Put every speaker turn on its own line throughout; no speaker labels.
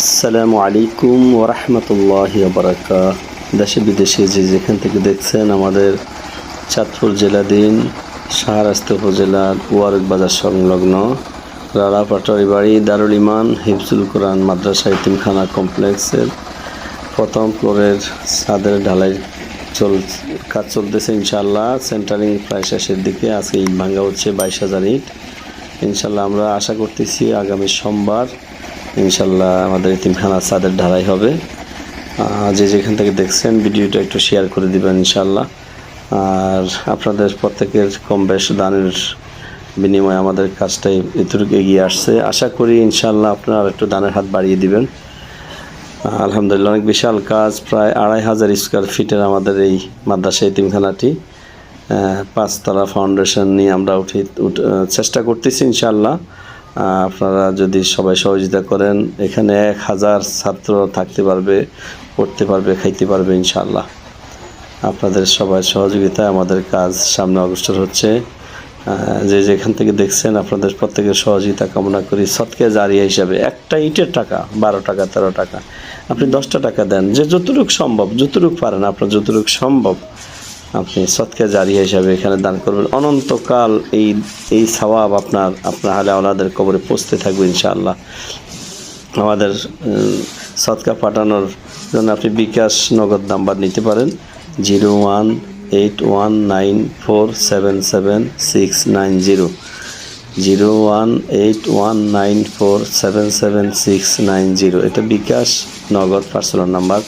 আসসালামু আলাইকুম ওরহমতুল্লাহি ওয়াবারাকাতুহু। দেশে বিদেশে যে যেখান থেকে দেখছেন আমাদের চাঁদপুর জেলাধীন শাহরাস্তি উপজেলার ওয়ারক বাজার সংলগ্ন রাড়া পাটোয়ারি বাড়ি দারুল ইমান হিফজুল কোরআন মাদ্রাসা এতিমখানা কমপ্লেক্সের প্রথম ফ্লোরের ছাদের ঢালাই কাজ চলতেছে। ইনশাআল্লাহ সেন্টারিং প্রায় শেষের দিকে। আজকে ইট ভাঙ্গা হচ্ছে 22,000 ইট। ইনশাআল্লাহ আমরা আশা করতেছি আগামী সোমবার ইনশাল্লাহ আমাদের এতিমখানার ছাদের ঢালাই হবে। যে যেখান থেকে দেখছেন ভিডিওটা একটু শেয়ার করে দিবেন ইনশাল্লাহ। আর আপনাদের প্রত্যেকের কম বেশ দানের বিনিময়ে আমাদের কাজটাই এতটুকু এগিয়ে আসছে। আশা করি ইনশাল্লাহ আপনারা একটু দানের হাত বাড়িয়ে দিবেন। আলহামদুলিল্লাহ অনেক বিশাল কাজ, প্রায় 2,500 স্কোয়ার ফিটের আমাদের এই মাদ্রাসা এতিমখানাটি। 5 তলা ফাউন্ডেশন নিয়ে আমরা চেষ্টা করতেছি ইনশাল্লাহ। আপনারা যদি সবাই সহযোগিতা করেন, এখানে 1000 ছাত্র থাকতে পারবে, পড়তে পারবে, খাইতে পারবে ইনশাআল্লাহ। আপনাদের সবাই সহযোগিতায় আমাদের কাজ সামনে অগ্রসর হচ্ছে। যে যেখান থেকে দেখছেন আপনাদের প্রত্যেকের সহযোগিতা কামনা করি। সদকা জারিয়া হিসাবে একটা ইটের টাকা 12 টাকা 13 টাকা, আপনি 10টা টাকা দেন, যে যতটুকু সম্ভব, যতটুকু পারেন আপনার যতটুকু সম্ভব আপনি সদকা জারিয়া হিসাবে এখানে দান করবেন। অনন্তকাল এই সওয়াব আপনার আহলে আওলাদের কবরে পৌঁছতে থাকবে ইনশাআল্লাহ। আমাদের সদকা পাঠানোর জন্য আপনি বিকাশ নগদ নাম্বার নিতে পারেন 018194776690, 018194776690। এটা বিকাশ নগদ পার্সোনাল নাম্বার।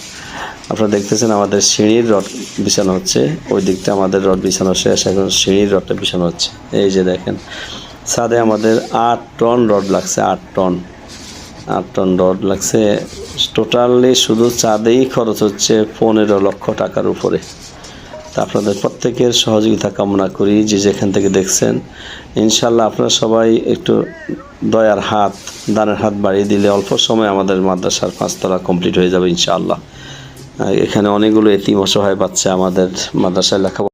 আপনারা দেখতেছেন আমাদের সিঁড়ির রড বিছানো হচ্ছে, ওই দিকটা আমাদের রড বিছানো শেষ, এখন সিঁড়ির রডটা বিছানো হচ্ছে। এই যে দেখেন ছাদে আমাদের 8 টন রড লাগছে, 8 টন রড লাগছে। টোটালি শুধু ছাদেই খরচ হচ্ছে 15 লক্ষ টাকার উপরে। তা আপনাদের প্রত্যেকের সহযোগিতা কামনা করি যে যেখান থেকে দেখছেন। ইনশাল্লাহ আপনারা সবাই একটু দয়ার হাত, দানের হাত বাড়িয়ে দিলে অল্প সময় আমাদের মাদ্রাসার 5 তলা কমপ্লিট হয়ে যাবে ইনশাআল্লাহ। এখানে অনেকগুলো এতিম অসহায় বাচ্চা আমাদের মাদ্রাসায় লেখাপড়া